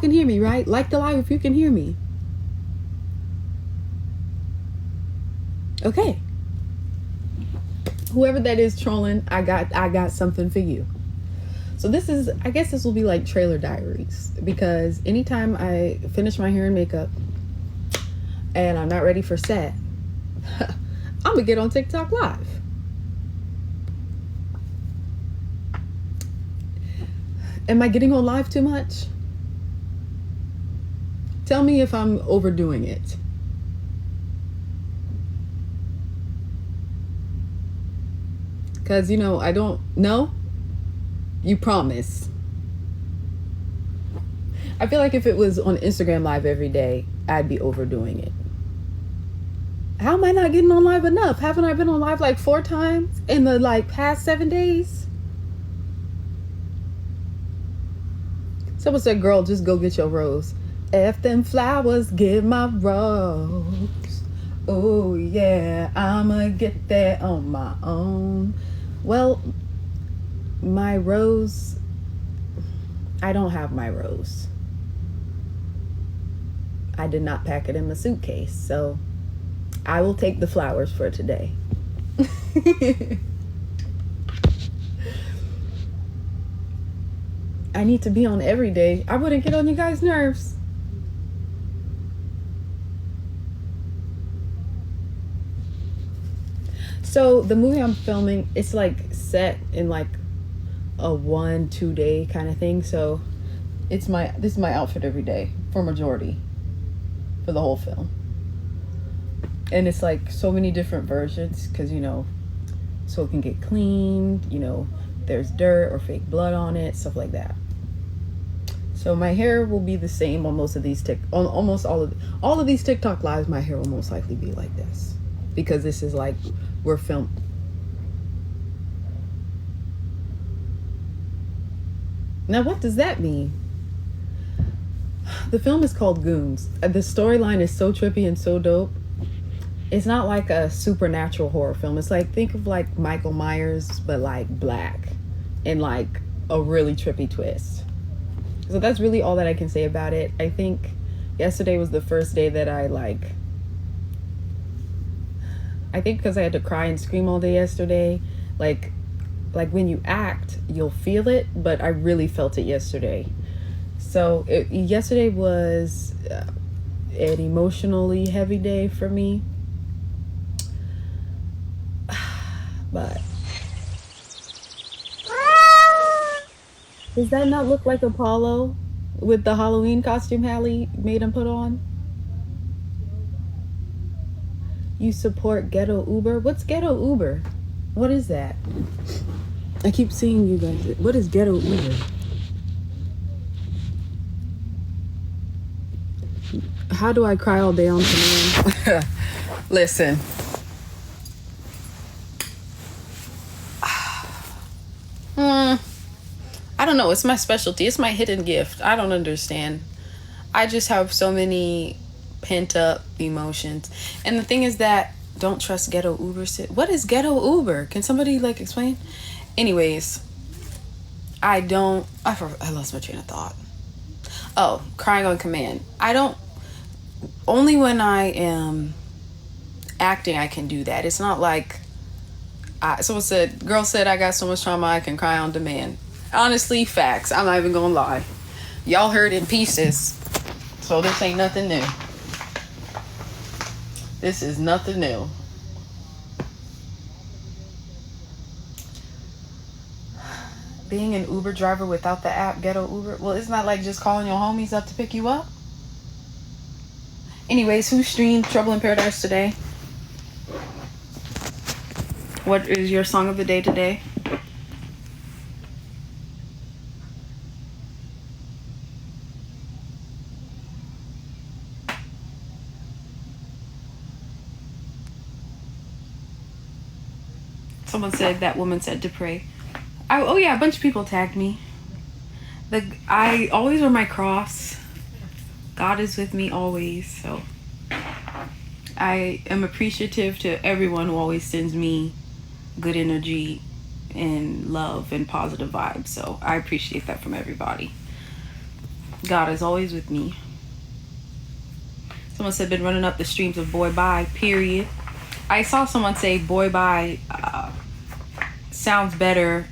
can hear me, right? Like the live if you can hear me. Okay. Whoever that is trolling, I got something for you. So this is, I guess this will be like trailer diaries, because anytime I finish my hair and makeup and I'm not ready for set, I'm gonna get on TikTok live. Am I getting on live too much? Tell me if I'm overdoing it. Because, you know, I don't know. You promise. I feel like if it was on Instagram live every day, I'd be overdoing it. How am I not getting on live enough? Haven't I been on live like 4 times in the like past 7 days? Someone said, girl, just go get your rose. F them flowers, get my rose. Oh yeah, I'ma get there on my own. Well, my rose, I don't have my rose. I did not pack it in my suitcase, so I will take the flowers for today. I need to be on every day. I wouldn't get on you guys' nerves. So the movie I'm filming, it's like set in like a 1-2 day kind of thing. So this is my outfit every day for majority for the whole film. And it's like so many different versions, because, you know, so it can get cleaned, you know, there's dirt or fake blood on it, stuff like that. So my hair will be the same on most of these almost all of these TikTok lives. My hair will most likely be like this, because this is like we're filmed. Now, what does that mean? The film is called Goons. The storyline is so trippy and so dope. It's not like a supernatural horror film. It's like, think of like Michael Myers, but like black, and like a really trippy twist. So that's really all that I can say about it. I think yesterday was the first day that I think because I had to cry and scream all day yesterday, like when you act, you'll feel it, but I really felt it yesterday. So yesterday was an emotionally heavy day for me. But does that not look like Apollo with the Halloween costume Hallie made him put on? You support ghetto Uber? What's ghetto Uber? What is that? I keep seeing you guys. What is ghetto Uber? How do I cry all day on command? Listen. I don't know. It's my specialty. It's my hidden gift. I don't understand. I just have so many pent up emotions. And the thing is that don't trust ghetto Uber. What is ghetto Uber? Can somebody like explain? Anyways, I lost my train of thought. Oh, crying on command. Only when I am acting I can do that. It's not like girl said I got so much trauma I can cry on demand. Honestly, facts. I'm not even gonna lie. Y'all heard in pieces. So this ain't nothing new. This is nothing new. Being an Uber driver without the app, ghetto Uber. Well, it's not like just calling your homies up to pick you up. Anyways, who streamed Trouble in Paradise today? What is your song of the day today? Someone said that woman said to pray. Oh yeah, a bunch of people tagged me. I always wear my cross. God is with me always. So I am appreciative to everyone who always sends me good energy and love and positive vibes. So I appreciate that from everybody. God is always with me. Someone said, been running up the streams of Boy Bye, period. I saw someone say Boy Bye sounds better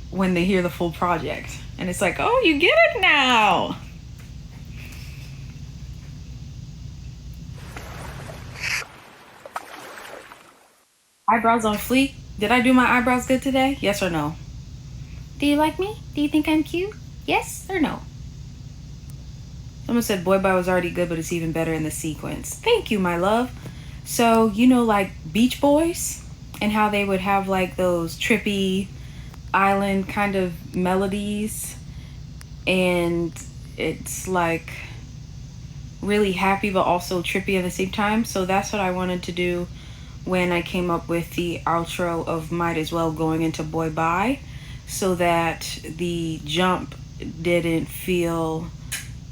when they hear the full project. And it's like, oh, you get it now. Eyebrows on fleek. Did I do my eyebrows good today? Yes or no? Do you like me? Do you think I'm cute? Yes or no? Someone said Boy Bye was already good, but it's even better in the sequence. Thank you, my love. So, you know, like Beach Boys and how they would have like those trippy island kind of melodies, and it's like really happy but also trippy at the same time. So that's what I wanted to do when I came up with the outro of Might As Well going into Boy Bye, so that the jump didn't feel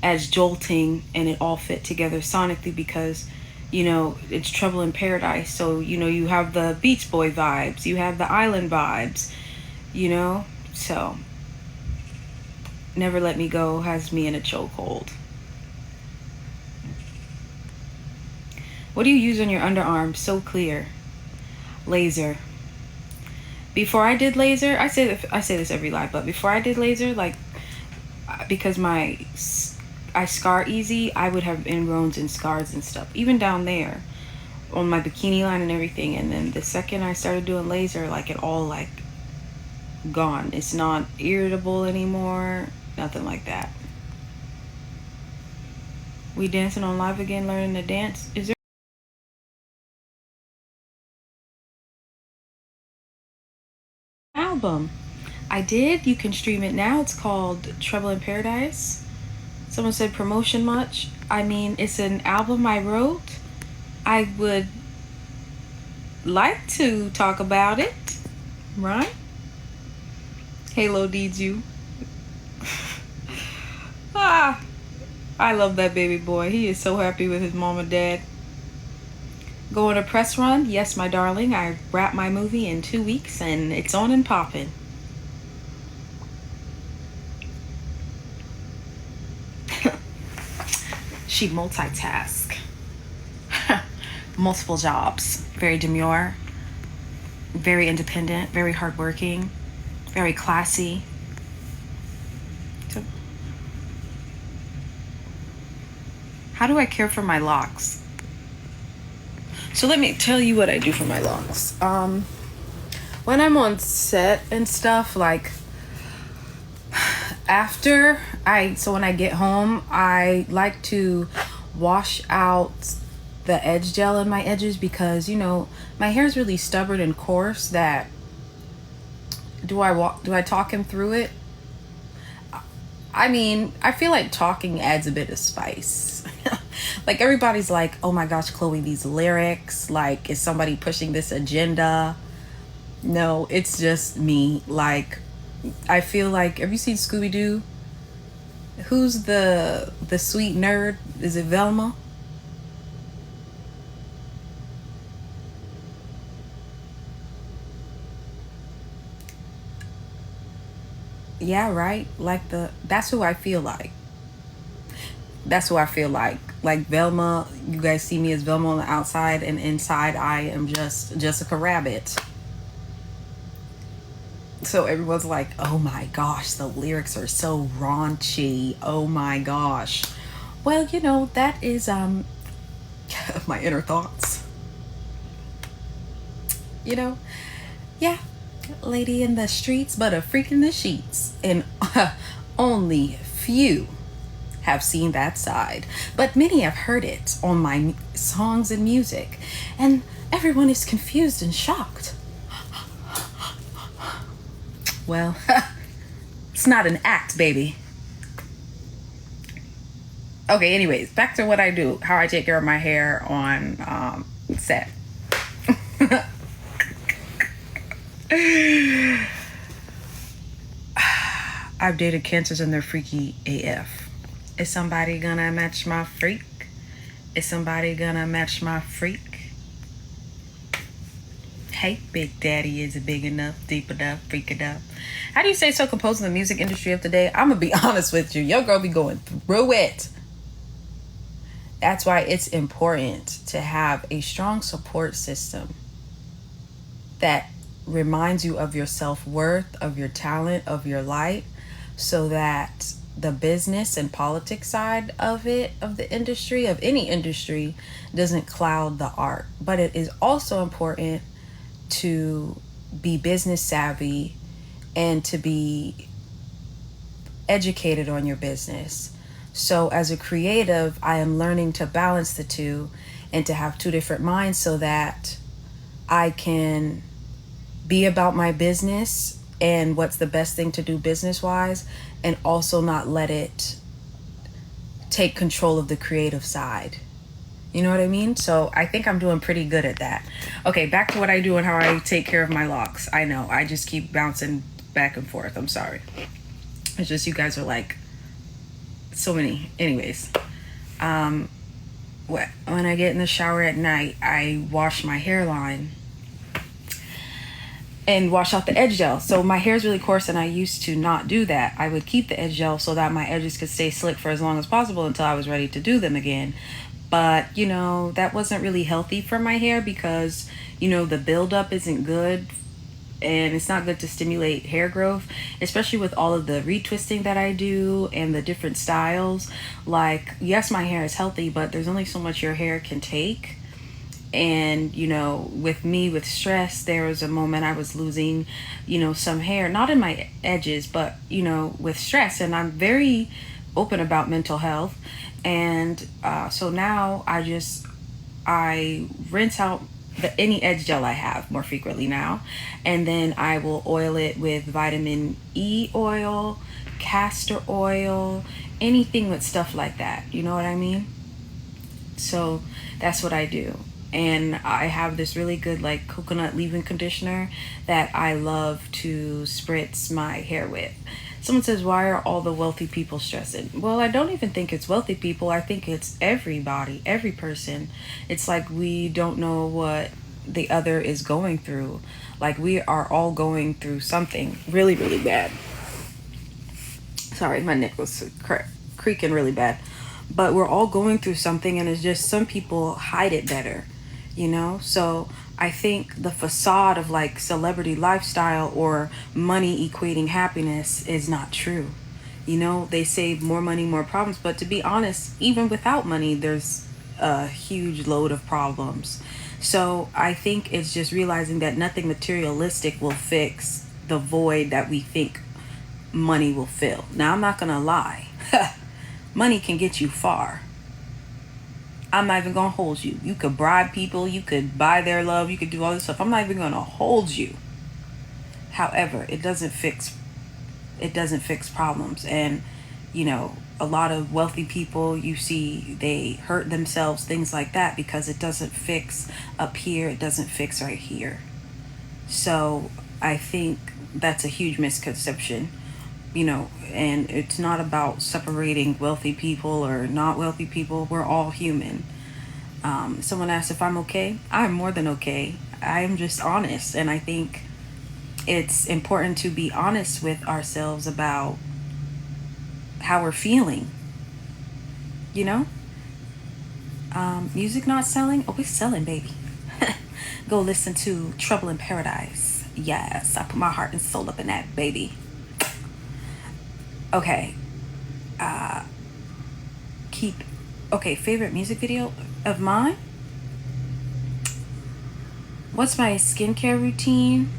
as jolting and it all fit together sonically, because you know it's Trouble in Paradise, so you know you have the Beach Boy vibes, you have the island vibes, you know. So Never Let Me Go has me in a chokehold. What do you use on your underarm? So clear. Laser. Before I did laser, I say this every live, but before I did laser, like, because I scar easy, I would have ingrowns and scars and stuff, even down there on my bikini line and everything. And then the second I started doing laser, like, it all like gone. It's not irritable anymore, nothing like that. We dancing on live again, learning to dance. Is there an album? I did. You can stream it now. It's called Trouble in Paradise. Someone said promotion much. I mean, it's an album I wrote. I would like to talk about it, right? Halo needs you. Ah, I love that baby boy. He is so happy with his mom and dad. Going to press run? Yes, my darling. I wrap my movie in 2 weeks and it's on and popping. She multitask. Multiple jobs. Very demure. Very independent. Very hardworking. Very classy. So, how do I care for my locks? So let me tell you what I do for my locks. When I'm on set and stuff, like when I get home, I like to wash out the edge gel in my edges, because you know my hair is really stubborn and coarse. That do I talk him through it? I mean, I feel like talking adds a bit of spice. Like, everybody's like, oh my gosh, Chloe, these lyrics, like, is somebody pushing this agenda? No, it's just me. Like, I feel like, have you seen Scooby-Doo? Who's the sweet nerd? Is it Velma? Yeah, right. That's who I feel like. That's who I feel like. Like Velma, you guys see me as Velma on the outside, and inside I am just Jessica Rabbit. So everyone's like, oh my gosh, the lyrics are so raunchy. Oh my gosh. Well, you know, that is my inner thoughts. You know? Yeah. Lady in the streets, but a freak in the sheets. And only few have seen that side, but many have heard it on my songs and music, and everyone is confused and shocked. Well, it's not an act, baby. Okay, anyways, back to what I do, how I take care of my hair on set. I've dated cancers and they're freaky AF. Is somebody gonna match my freak? Is somebody gonna match my freak? Hey, Big Daddy, is it big enough, deep enough, freak enough? How do you say so composing the music industry of today? I'm gonna be honest with you. Your girl be going through it. That's why it's important to have a strong support system that reminds you of your self-worth, of your talent, of your light, so that the business and politics side of it, of the industry, of any industry, doesn't cloud the art. But it is also important to be business savvy and to be educated on your business. So as a creative, I am learning to balance the two and to have two different minds so that I can be about my business and what's the best thing to do business wise, and also not let it take control of the creative side. You know what I mean? So I think I'm doing pretty good at that. Okay, back to what I do and how I take care of my locks. I know, I just keep bouncing back and forth. I'm sorry. It's just you guys are like so many. Anyways, when I get in the shower at night, I wash my hairline and wash out the edge gel. So my hair is really coarse and I used to not do that. I would keep the edge gel so that my edges could stay slick for as long as possible until I was ready to do them again. But, you know, that wasn't really healthy for my hair because, you know, the buildup isn't good and it's not good to stimulate hair growth, especially with all of the retwisting that I do and the different styles. Like, yes, my hair is healthy, but there's only so much your hair can take. And, you know, with me, with stress, there was a moment I was losing, you know, some hair, not in my edges, but, you know, with stress. And I'm very open about mental health. And so now I rinse out any edge gel I have more frequently now. And then I will oil it with vitamin E oil, castor oil, anything with stuff like that. You know what I mean? So that's what I do. And I have this really good like coconut leave-in conditioner that I love to spritz my hair with. Someone says, why are all the wealthy people stressing? Well, I don't even think it's wealthy people. I think it's everybody, every person. It's like we don't know what the other is going through. Like we are all going through something really, really bad. Sorry, my neck was creaking really bad. But we're all going through something, and it's just some people hide it better, you know? So I think the facade of like celebrity lifestyle or money equating happiness is not true. You know, they say more money, more problems. But to be honest, even without money, there's a huge load of problems. So I think it's just realizing that nothing materialistic will fix the void that we think money will fill. Now, I'm not going to lie. Money can get you far. I'm not even gonna hold you. You could bribe people, you could buy their love, you could do all this stuff. I'm not even gonna hold you. However, it doesn't fix problems. And you know, a lot of wealthy people you see, they hurt themselves, things like that, because it doesn't fix up here, it doesn't fix right here. So I think that's a huge misconception, you know, and it's not about separating wealthy people or not wealthy people. We're all human. Someone asked if I'm okay. I'm more than okay. I am just honest. And I think it's important to be honest with ourselves about how we're feeling, you know? Music not selling? Oh, we're selling, baby. Go listen to Trouble in Paradise. Yes, I put my heart and soul up in that, baby. Okay. Keep okay, favorite music video of mine? What's my skincare routine?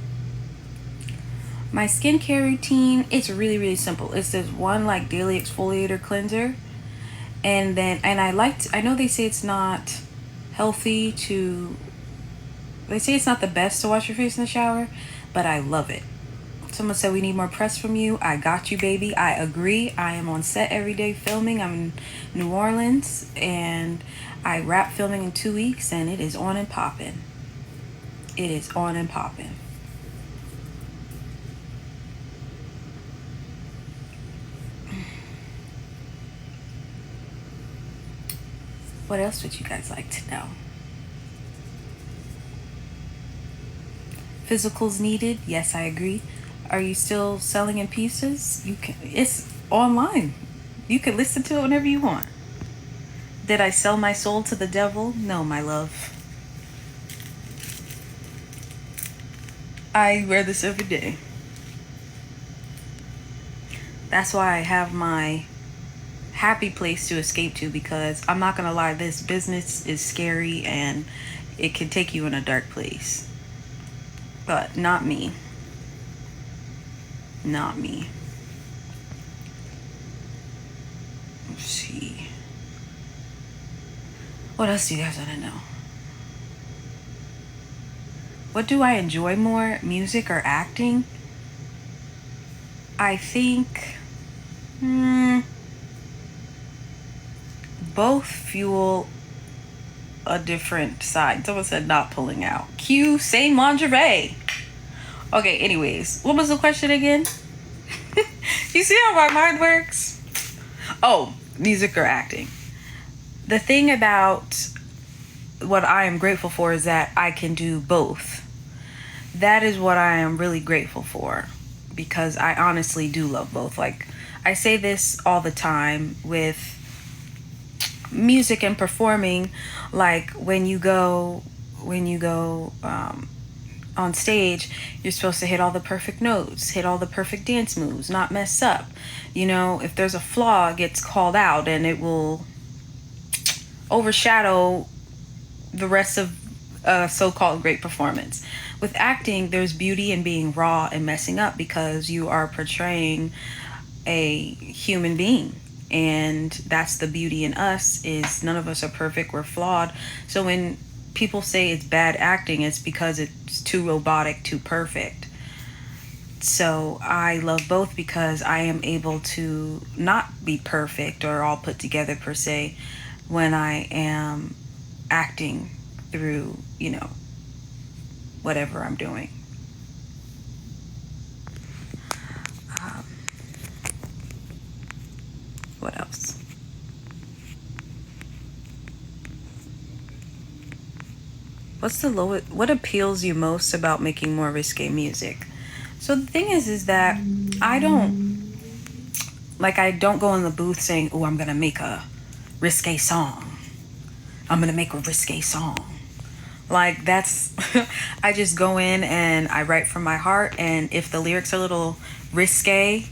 My skincare routine, it's really, really simple. It's this one like daily exfoliator cleanser. And then I know they say it's not healthy to they say it's not the best to wash your face in the shower, but I love it. Someone said we need more press from you. I got you, baby. I agree. I am on set every day filming. I'm in New Orleans and I wrap filming in 2 weeks and it is on and popping. It is on and popping. What else would you guys like to know? Physicals needed. Yes, I agree. Are you still selling in pieces? You can. It's online. You can listen to it whenever you want. Did I sell my soul to the devil? No, my love. I wear this every day. That's why I have my happy place to escape to, because I'm not gonna lie, this business is scary and it can take you in a dark place. But not me. Not me. Let's see. What else do you guys want to know? What do I enjoy more, music or acting? I think both fuel a different side. Someone said not pulling out. Q, same lingerie. Okay, anyways, what was the question again? You see how my mind works? Oh, music or acting. The thing about what I am grateful for is that I can do both. That is what I am really grateful for, because I honestly do love both. Like, I say this all the time with music and performing. Like, when you go on stage, you're supposed to hit all the perfect notes, hit all the perfect dance moves, not mess up. You know, if there's a flaw, it gets called out and it will overshadow the rest of a so-called great performance. With acting, there's beauty in being raw and messing up, because you are portraying a human being, and that's the beauty in us, is none of us are perfect, we're flawed. So when people say it's bad acting, it's because it's too robotic, too perfect. So I love both, because I am able to not be perfect or all put together per se when I am acting through, whatever I'm doing. Um, what else? What appeals you most about making more risque music? So the thing is that I don't go in the booth saying, "Oh, I'm gonna make a risque song. I'm gonna make a risque song." Like, that's, I just go in and I write from my heart, and if the lyrics are a little risque,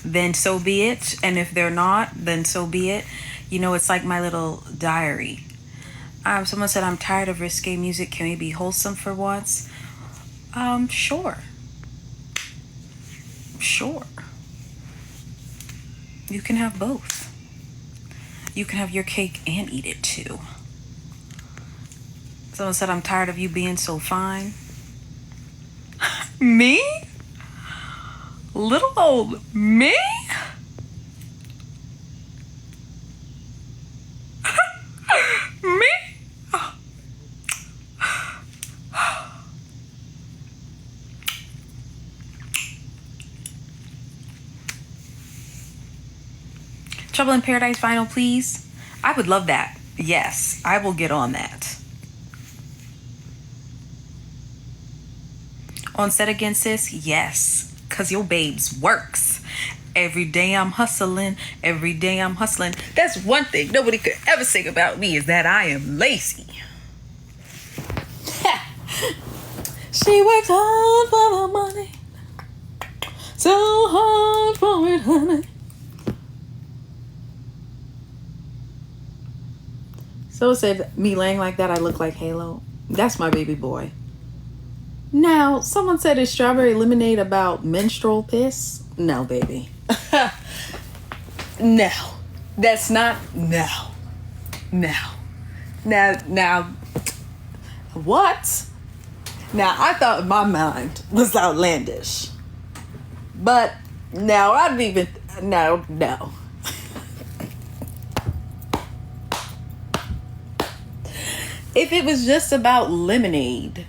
then so be it. And if they're not, then so be it. It's like my little diary. Someone said, I'm tired of risque music. Can we be wholesome for once? Sure. Sure. You can have both. You can have your cake and eat it too. Someone said, I'm tired of you being so fine. Me? Little old me? Me? Trouble in Paradise vinyl, please. I would love that. Yes, I will get on that. On set again, sis? Yes, because your babes works. Every day I'm hustling. Every day I'm hustling. That's one thing nobody could ever say about me, is that I am lazy. She works hard for the money. So hard for it, honey. So said, me laying like that, I look like Halo. That's my baby boy. Now, someone said, is strawberry lemonade about menstrual piss? No, baby. No. That's not. No. No. Now, what? Now, I thought my mind was outlandish. But now I'd even. No. If it was just about lemonade,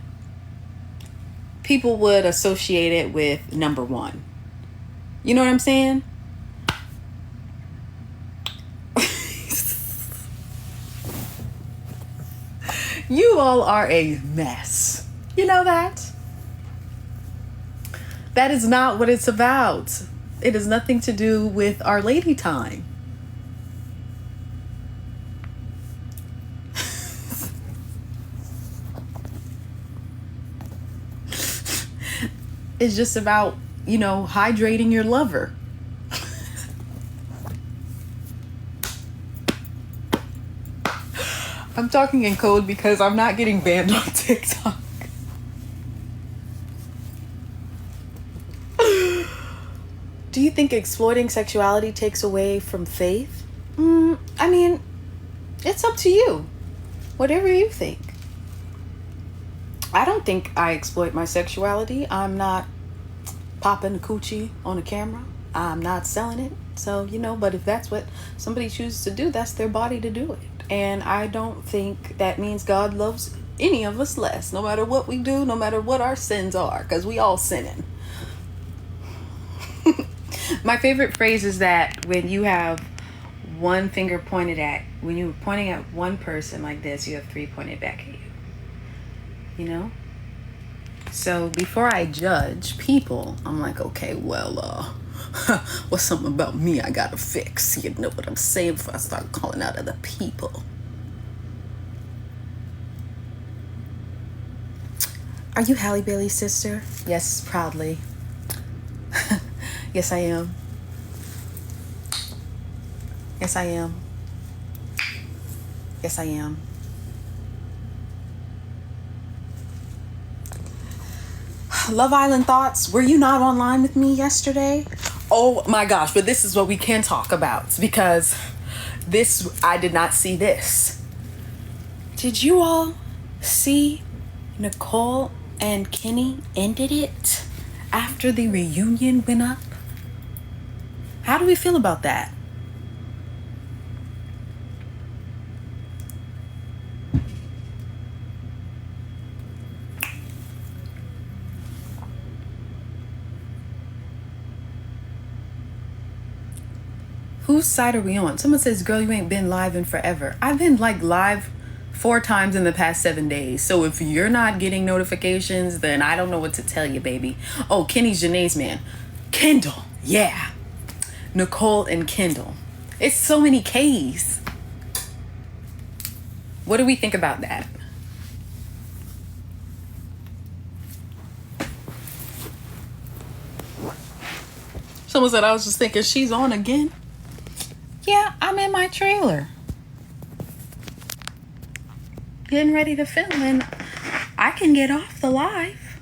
people would associate it with number one. You know what I'm saying? You all are a mess. You know that? That is not what it's about. It has nothing to do with Our Lady time. It's just about, hydrating your lover. I'm talking in code because I'm not getting banned on TikTok. Do you think exploiting sexuality takes away from faith? I mean, it's up to you. Whatever you think. I don't think I exploit my sexuality. I'm not popping a coochie on a camera. I'm not selling it. So, but if that's what somebody chooses to do, that's their body to do it. And I don't think that means God loves any of us less, no matter what we do, no matter what our sins are, because we all sinning. My favorite phrase is that when you have one finger pointed at, when you're pointing at one person like this, you have three pointed back at you. So before I judge people, I'm like, okay, well, what's something about me I gotta fix? You know what I'm saying? Before I start calling out other people. Are you Halle Bailey's sister? Yes, proudly. Yes, I am. Yes, I am. Yes, I am. Love Island thoughts. Were you not online with me yesterday? Oh my gosh, but this is what we can talk about because I did not see this. Did you all see Nicole and Kenny ended it after the reunion went up? How do we feel about that? Whose side are we on? Someone says, girl, you ain't been live in forever. I've been live 4 times in the past 7 days. So if you're not getting notifications, then I don't know what to tell you, baby. Oh, Kenny's Janae's man. Kendall. Yeah. Nicole and Kendall. It's so many K's. What do we think about that? Someone said, I was just thinking, she's on again. Yeah, I'm in my trailer. Getting ready to film and I can get off the live.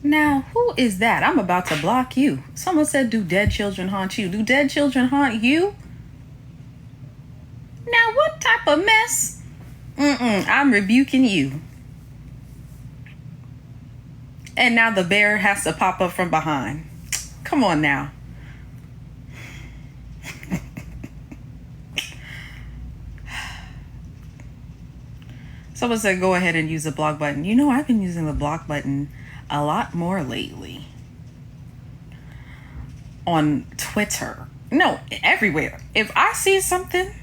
Now, who is that? I'm about to block you. Someone said, do dead children haunt you? Do dead children haunt you? Now, what type of mess? I'm rebuking you. And now the bear has to pop up from behind. Come on now. Someone said go ahead and use the block button. I've been using the block button a lot more lately. On Twitter. No, everywhere. If I see something,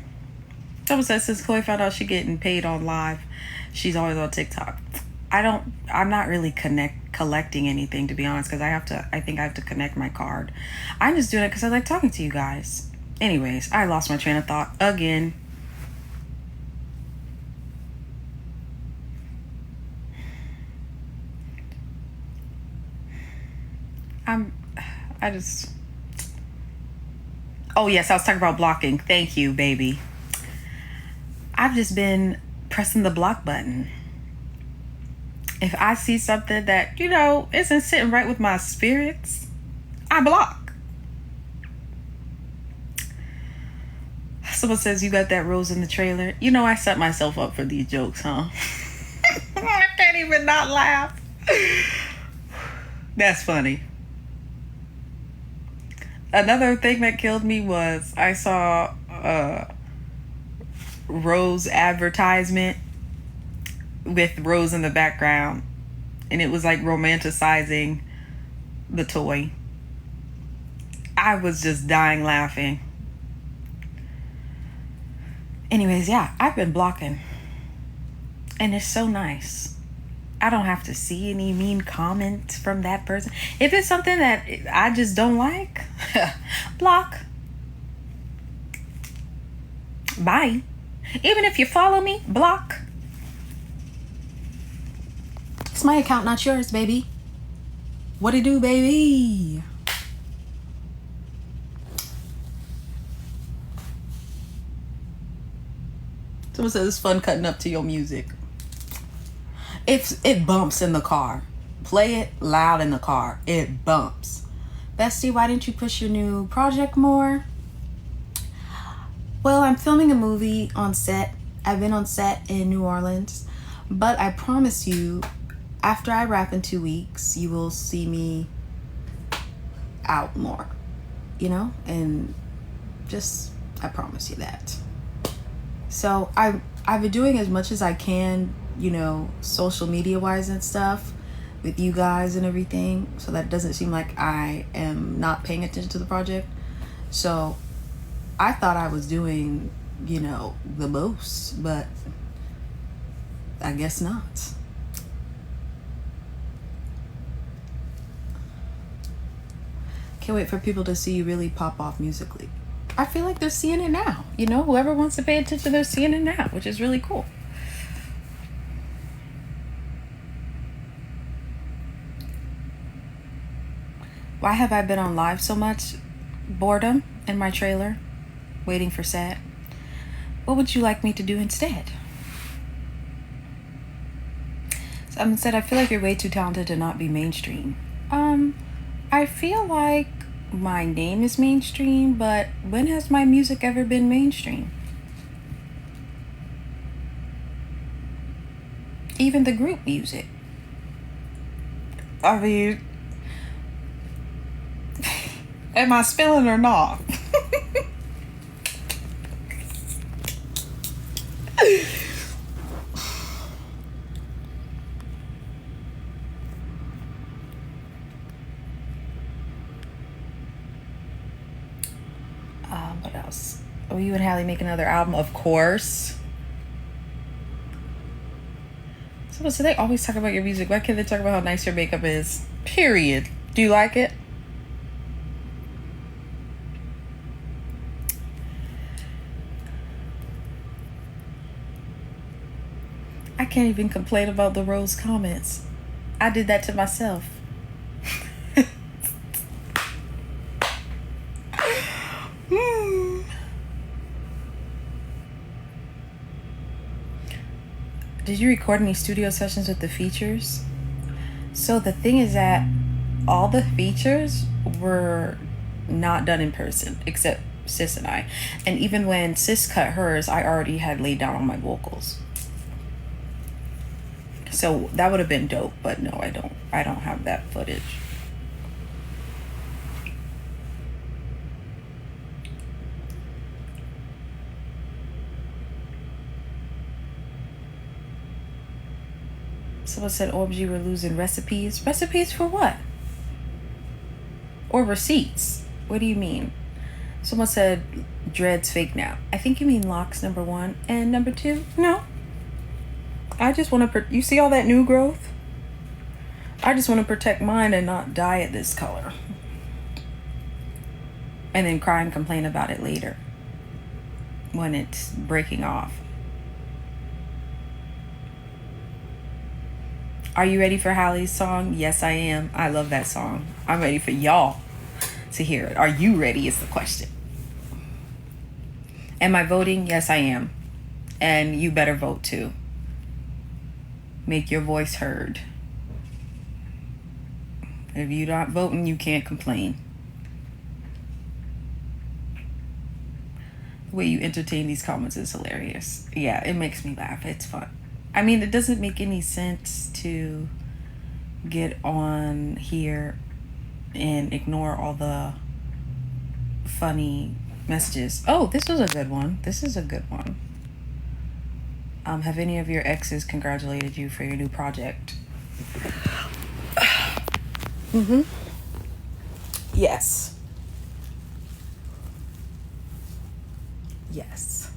someone says since Chloe found out she getting paid on live, she's always on TikTok. I'm not really collecting anything, to be honest, because I think I have to connect my card. I'm just doing it because I like talking to you guys. Anyways, I lost my train of thought again. Oh yes, I was talking about blocking. Thank you, baby. I've just been pressing the block button. If I see something that, isn't sitting right with my spirits, I block. Someone says, you got that rose in the trailer. I set myself up for these jokes, huh? I can't even not laugh. That's funny. Another thing that killed me was I saw a Rose advertisement with Rose in the background, and it was like romanticizing the toy. I was just dying laughing. Anyways, yeah, I've been blocking. And it's so nice. I don't have to see any mean comments from that person. If it's something that I just don't like, block. Bye. Even if you follow me, block. It's my account, not yours, baby. What it do, baby? Someone says it's fun cutting up to your music. If it bumps in the car, play it loud in the car. It bumps. Bestie, why didn't you push your new project more? Well, I'm filming a movie on set. I've been on set in New Orleans, but I promise you, after I wrap in 2 weeks, you will see me out more, you know? And just, I promise you that. So I've been doing as much as I can, you know, social media wise and stuff with you guys and everything, so that it doesn't seem like I am not paying attention to the project. So I thought I was doing, you know, the most, but I guess not. Can't wait for people to see you really pop off musically. I feel like they're seeing it now. You know, whoever wants to pay attention, they're seeing it now, which is really cool. Why have I been on live so much? Boredom in my trailer, waiting for set. What would you like me to do instead? Someone said, I feel like you're way too talented to not be mainstream. I feel like my name is mainstream, but when has my music ever been mainstream? Even the group music. I mean, am I spilling or not? What else? Will you and Hallie make another album? Of course. So they always talk about your music. Why can't they talk about how nice your makeup is? Period. Do you like it? I can't even complain about the rose comments. I did that to myself. Did you record any studio sessions with the features? So the thing is that all the features were not done in person, except Sis and I. And even when Sis cut hers, I already had laid down on my vocals. So that would have been dope, but no, I don't have that footage. Someone said, Orbs, you were losing recipes. Recipes for what? Or receipts? What do you mean? Someone said, dreads fake now. I think you mean locks, number 1. And number 2, no. I just want to, you see all that new growth? I just want to protect mine and not dye it this color. And then cry and complain about it later when it's breaking off. Are you ready for Hallie's song? Yes, I am. I love that song. I'm ready for y'all to hear it. Are you ready is the question. Am I voting? Yes, I am. And you better vote too. Make your voice heard. If you're not voting, you can't complain. The way you entertain these comments is hilarious. Yeah, it makes me laugh. It's fun. I mean, it doesn't make any sense to get on here and ignore all the funny messages. Oh, this was a good one. This is a good one. Have any of your exes congratulated you for your new project? Yes. Yes.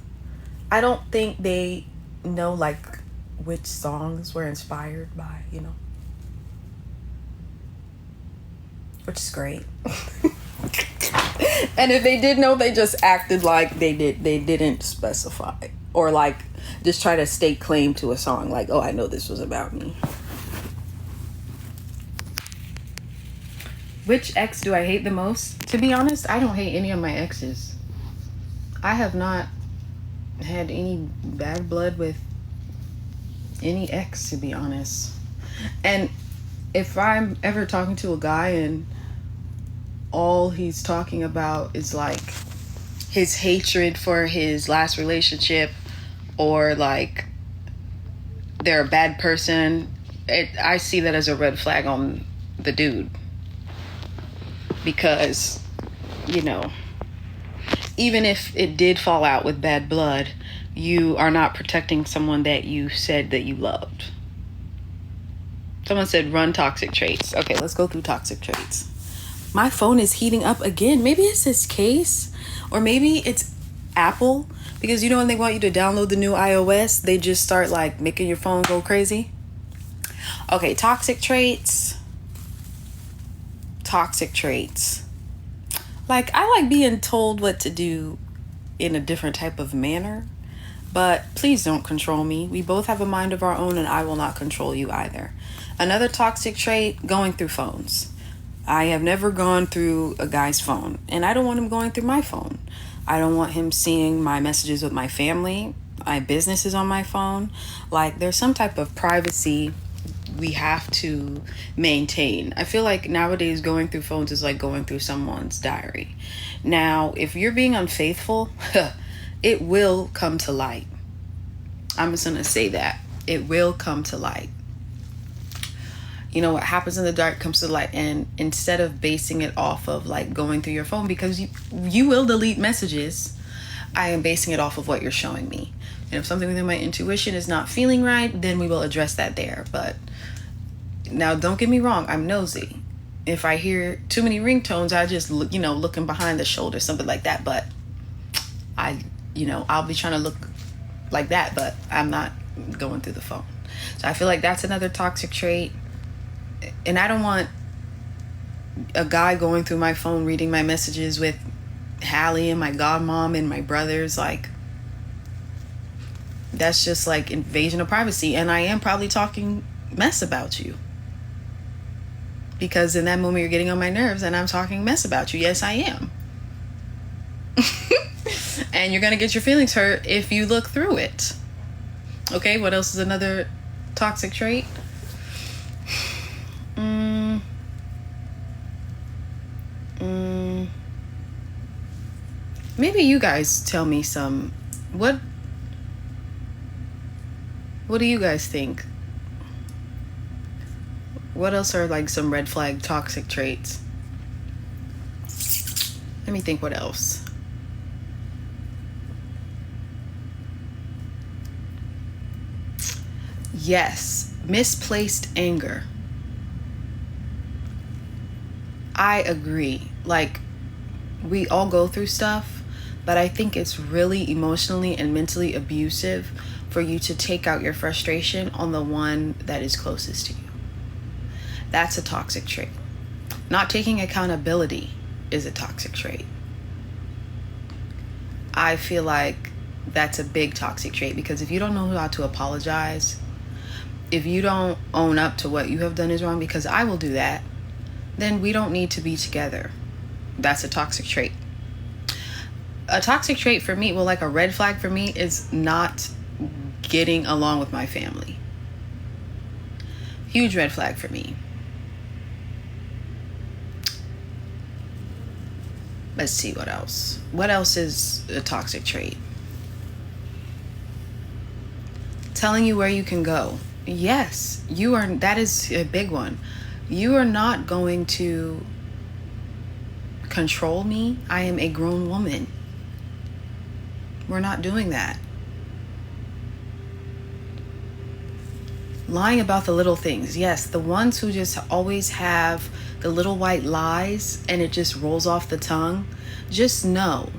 I don't think they know like which songs were inspired by, which is great. And if they did know, they just acted like they didn't specify, or like just try to stake claim to a song like, oh, I know this was about me. Which ex do I hate the most? To be honest, I don't hate any of my exes. I have not had any bad blood with any ex, to be honest. And if I'm ever talking to a guy and all he's talking about is like his hatred for his last relationship, or like they're a bad person, I see that as a red flag on the dude. Because, even if it did fall out with bad blood, you are not protecting someone that you said that you loved. Someone said run toxic traits. Okay, let's go through toxic traits. My phone is heating up again. Maybe it's this case, or maybe it's Apple, because when they want you to download the new iOS, they just start like making your phone go crazy. Okay, toxic traits. Like, I like being told what to do in a different type of manner, but please don't control me. We both have a mind of our own, and I will not control you either. Another toxic trait, going through phones. I have never gone through a guy's phone, and I don't want him going through my phone. I don't want him seeing my messages with my family. My business is on my phone. Like, there's some type of privacy we have to maintain. I feel like nowadays going through phones is like going through someone's diary. Now, if you're being unfaithful, it will come to light. I'm just gonna say that. It will come to light. What happens in the dark comes to light. And instead of basing it off of like going through your phone, because you will delete messages, I am basing it off of what you're showing me. And if something within my intuition is not feeling right, then we will address that there. But now, don't get me wrong, I'm nosy. If I hear too many ringtones, I just look, looking behind the shoulder, something like that. But I'll be trying to look like that, but I'm not going through the phone. So I feel like that's another toxic trait. And I don't want a guy going through my phone, reading my messages with Hallie and my godmom and my brothers. Like, that's just like invasion of privacy. And I am probably talking mess about you, because in that moment you're getting on my nerves and I'm talking mess about you. Yes, I am. And you're gonna get your feelings hurt if you look through it. Okay, what else is another toxic trait? Maybe you guys tell me some. What do you guys think? What else are like some red flag toxic traits? Let me think what else. Yes, misplaced anger. I agree. Like, we all go through stuff, but I think it's really emotionally and mentally abusive for you to take out your frustration on the one that is closest to you. That's a toxic trait. Not taking accountability is a toxic trait. I feel like that's a big toxic trait, because if you don't know how to apologize, if you don't own up to what you have done is wrong, because I will do that, then we don't need to be together. That's a toxic trait. A toxic trait for me, like a red flag for me, is not getting along with my family. Huge red flag for me. Let's see what else. What else is a toxic trait? Telling you where you can go. Yes, that is a big one. You are not going to control me. I am a grown woman. We're not doing that. Lying about the little things. Yes, the ones who just always have the little white lies and it just rolls off the tongue. Just know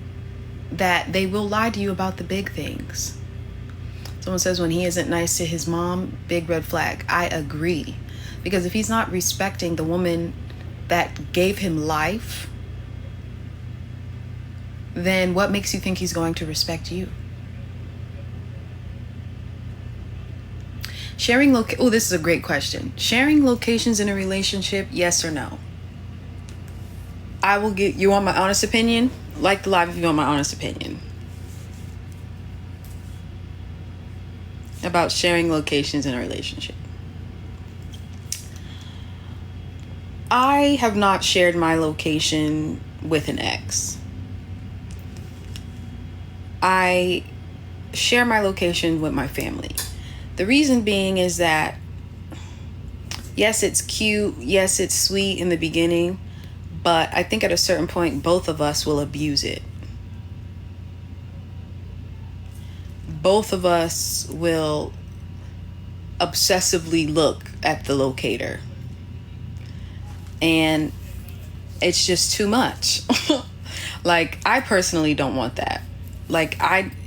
that they will lie to you about the big things. Someone says when he isn't nice to his mom, big red flag. I agree. Because if he's not respecting the woman that gave him life, then what makes you think he's going to respect you? Oh, this is a great question. Sharing locations in a relationship, yes or no? I will get, you want my honest opinion? Like the live if you want my honest opinion about sharing locations in a relationship. I have not shared my location with an ex. I share my location with my family. The reason being is that, yes, it's cute. Yes, it's sweet in the beginning. But I think at a certain point, both of us will abuse it. Both of us will obsessively look at the locator. And it's just too much. Like, I personally don't want that. Like,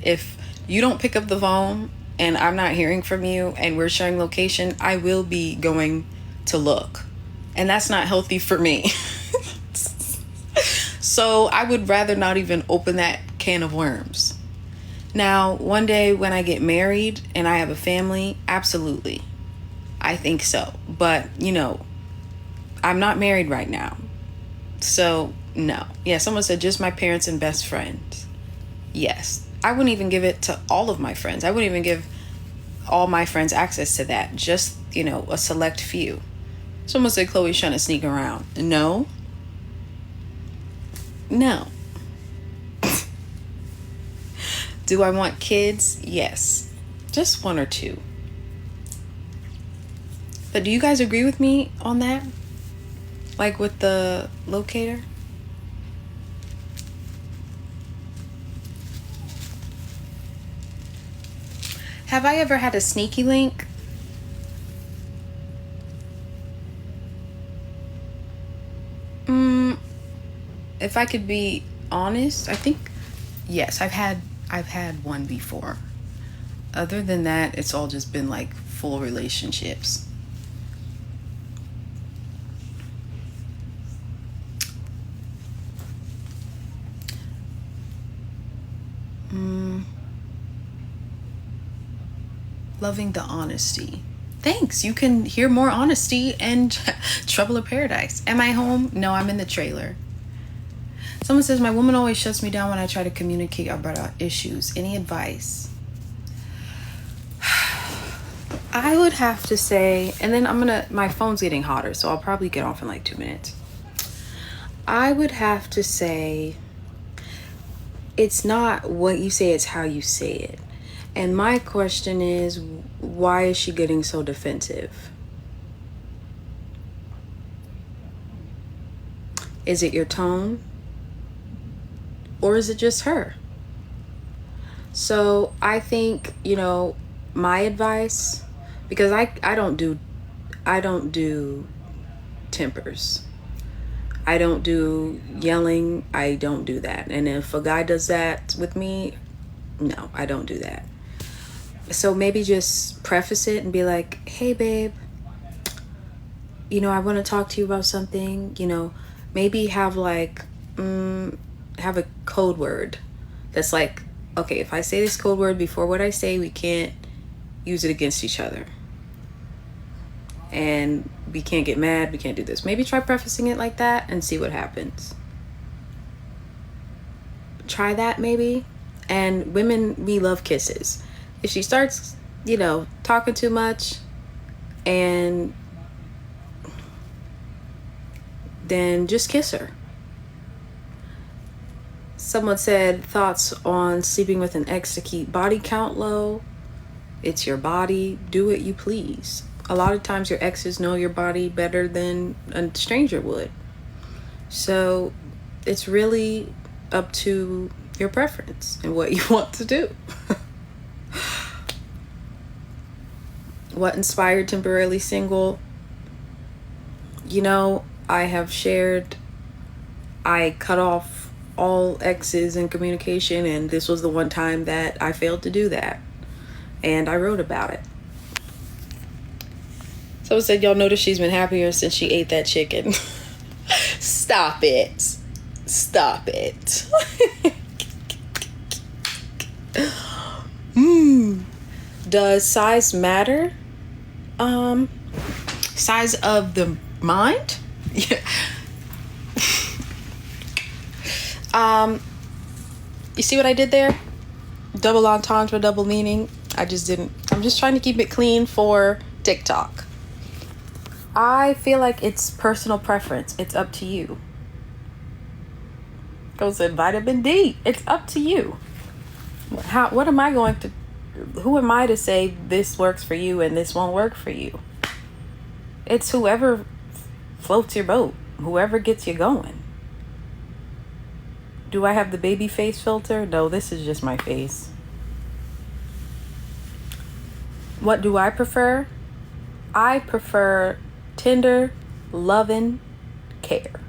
if you don't pick up the phone and I'm not hearing from you and we're sharing location, I will be going to look. And that's not healthy for me. So I would rather not even open that can of worms. Now, one day when I get married and I have a family, absolutely. I think so. But, I'm not married right now. So, no. Yeah, someone said just my parents and best friends. Yes. I wouldn't even give it to all of my friends. I wouldn't even give all my friends access to that. Just, a select few. Someone said Chloe's trying to sneak around. No. No. Do I want kids? Yes. Just one or two. But do you guys agree with me on that? Like with the locator? Have I ever had a sneaky link? If I could be honest, I think yes, I've had one before. Other than that, it's all just been like full relationships. Loving the honesty. Thanks. You can hear more honesty and Trouble of Paradise. Am I home? No, I'm in the trailer. Someone says, my woman always shuts me down when I try to communicate about our issues. Any advice? I would have to say, and then my phone's getting hotter, so I'll probably get off in like 2 minutes. I would have to say, it's not what you say, it's how you say it. And my question is, why is she getting so defensive? Is it your tone? Or is it just her? So I think, my advice, because I don't do tempers. I don't do yelling. I don't do that. And if a guy does that with me, no, I don't do that. So maybe just preface it and be like, hey, babe, I want to talk to you about something. Maybe have have a code word that's like, okay, if I say this code word before what I say, we can't use it against each other. And we can't get mad. We can't do this. Maybe try prefacing it like that and see what happens. Try that maybe. And women, we love kisses. If she starts, talking too much, and then just kiss her. Someone said thoughts on sleeping with an ex to keep body count low. It's your body. Do what you please. A lot of times your exes know your body better than a stranger would. So it's really up to your preference and what you want to do. What inspired Temporarily Single? I have shared, I cut off all exes in communication, and this was the one time that I failed to do that. and I wrote about it. Someone said, y'all notice she's been happier since she ate that chicken. Stop it. Stop it. Does size matter? Size of the mind? Yeah. You see what I did there? Double entendre, double meaning. I'm just trying to keep it clean for TikTok. I feel like it's personal preference. It's up to you. Goes in vitamin D. It's up to you. What am I going to, who am I to say this works for you and this won't work for you? It's whoever floats your boat, whoever gets you going. Do I have the baby face filter? No, this is just my face. What do I prefer? I prefer tender, loving care.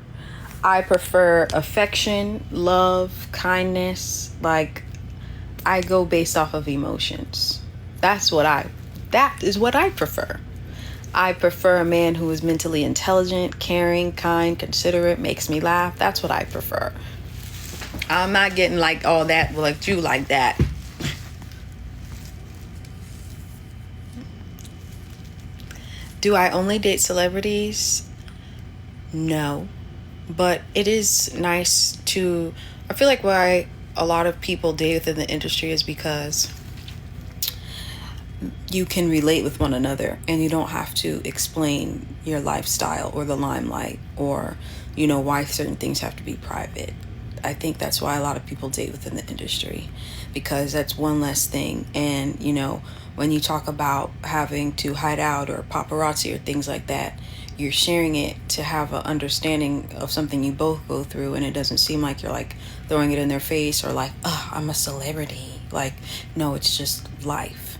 I prefer affection, love, kindness. Like, I go based off of emotions. That is what I prefer. I prefer a man who is mentally intelligent, caring, kind, considerate, makes me laugh. That's what I prefer. I'm not getting like all that, like you like that. Do I only date celebrities? No. But it is nice to, I feel like why a lot of people date within the industry is because you can relate with one another and you don't have to explain your lifestyle or the limelight or, why certain things have to be private. I think that's why a lot of people date within the industry, because that's one less thing. And, when you talk about having to hide out or paparazzi or things like that, you're sharing it to have an understanding of something you both go through, and it doesn't seem like you're like throwing it in their face or like, oh, I'm a celebrity. Like, no, it's just life.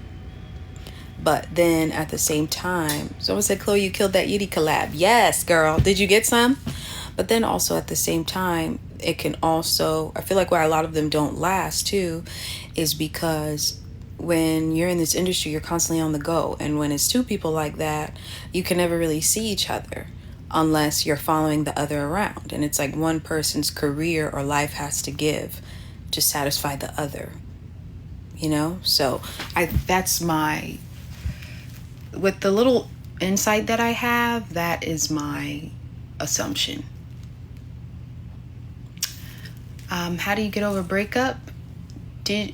But then at the same time, someone said, Chloe, you killed that Yeti collab. Yes, girl. Did you get some? But then also at the same time, it can also, I feel like why a lot of them don't last too is because when you're in this industry, you're constantly on the go. And when it's two people like that, you can never really see each other unless you're following the other around. And it's like one person's career or life has to give to satisfy the other, So that's my, with the little insight that I have, that is my assumption. How do you get over a breakup?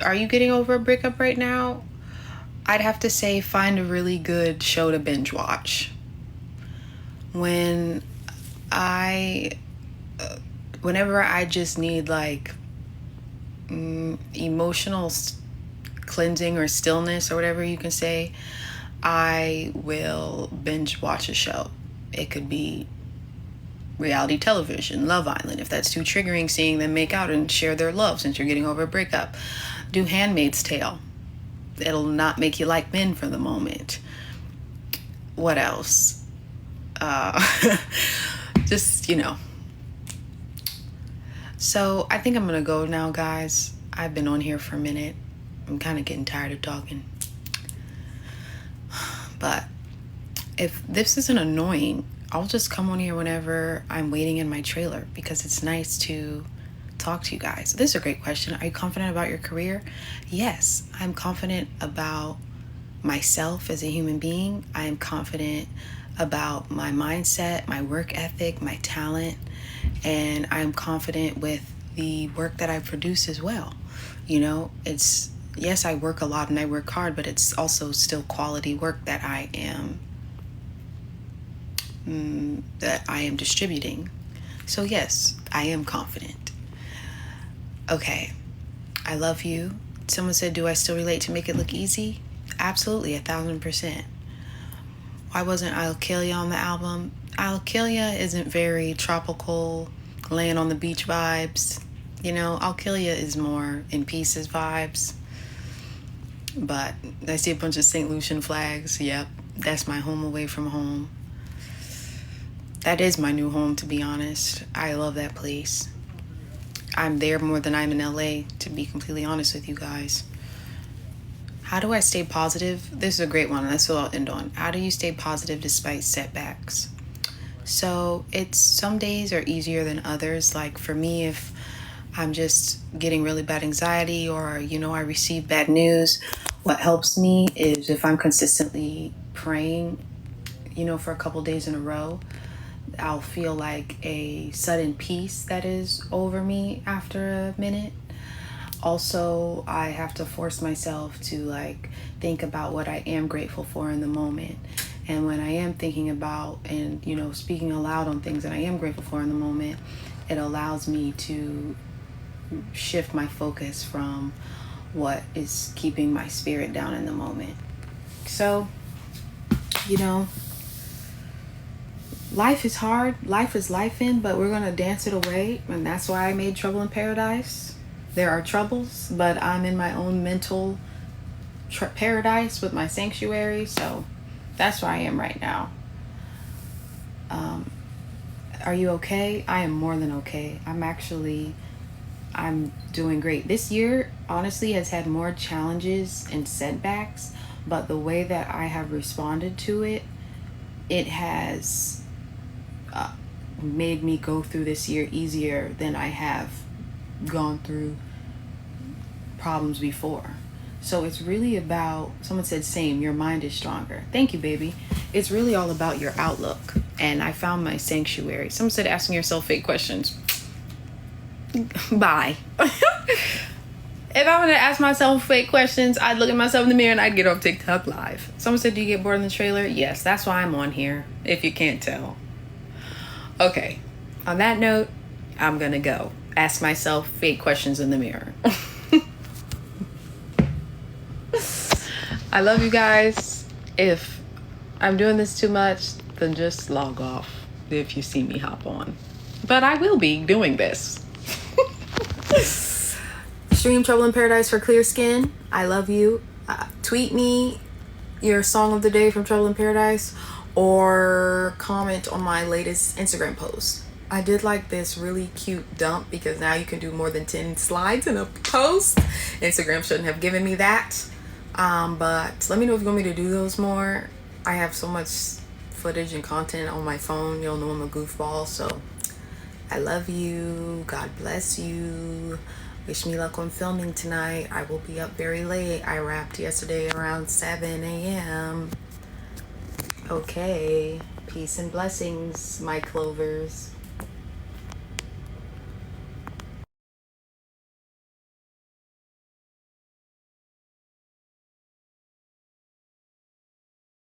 Are you getting over a breakup right now? I'd have to say find a really good show to binge watch. Whenever I just need like emotional cleansing or stillness or whatever you can say, I will binge watch a show. It could be reality television, Love Island, if that's too triggering, seeing them make out and share their love since you're getting over a breakup. Do Handmaid's Tale. It'll not make you like men for the moment. What else? Just, So I think I'm gonna go now, guys. I've been on here for a minute. I'm kind of getting tired of talking. But if this isn't annoying, I'll just come on here whenever I'm waiting in my trailer, because it's nice to talk to you guys. This is a great question. Are you confident about your career? Yes, I'm confident about myself as a human being. I am confident about my mindset, my work ethic, my talent, and I'm confident with the work that I produce as well. Yes, I work a lot and I work hard, but it's also still quality work that I am distributing. So yes, I am confident. Okay, I love you. Someone said, do I still relate to Make It Look Easy? Absolutely, 1,000%. Why wasn't N.i.K.E on the album? N.i.K.E isn't very tropical, laying on the beach vibes. N.i.K.E is more in pieces vibes. But I see a bunch of St. Lucian flags. Yep, that's my home away from home. That is my new home, to be honest. I love that place. I'm there more than I'm in LA, to be completely honest with you guys. How do I stay positive? This is a great one. That's what I'll end on. How do you stay positive despite setbacks? So it's some days are easier than others. Like for me, if I'm just getting really bad anxiety or, I receive bad news, what helps me is if I'm consistently praying, for a couple days in a row, I'll feel like a sudden peace that is over me after a minute. Also, I have to force myself to think about what I am grateful for in the moment. And when I am thinking about and, speaking aloud on things that I am grateful for in the moment, it allows me to shift my focus from what is keeping my spirit down in the moment. So, life is hard. Life is life but we're going to dance it away. And that's why I made Trouble in Paradise. There are troubles, but I'm in my own mental paradise with my sanctuary. So that's where I am right now. Are you okay? I am more than okay. I'm doing great. This year, honestly, has had more challenges and setbacks, but the way that I have responded to it, it has made me go through this year easier than I have gone through problems before. So it's really about, someone said, same, your mind is stronger. Thank you, baby. It's really all about your outlook. And I found my sanctuary. Someone said asking yourself fake questions. Bye. If I were to ask myself fake questions, I'd look at myself in the mirror and I'd get off TikTok live. Someone said, do you get bored in the trailer? Yes, that's why I'm on here, if you can't tell. Okay, on that note, I'm gonna go ask myself fake questions in the mirror. I love you guys. If I'm doing this too much, then just log off if you see me hop on. But I will be doing this. Stream Trouble in Paradise for clear skin. I love you. Tweet me your song of the day from Trouble in Paradise or comment on my latest Instagram post. I did like this really cute dump because now you can do more than 10 slides in a post. Instagram shouldn't have given me that. But let me know if you want me to do those more. I have so much footage and content on my phone. You'll know I'm a goofball. So I love you. God bless you. Wish me luck on filming tonight. I will be up very late. I wrapped yesterday around 7 a.m. Okay. Peace and blessings, my clovers.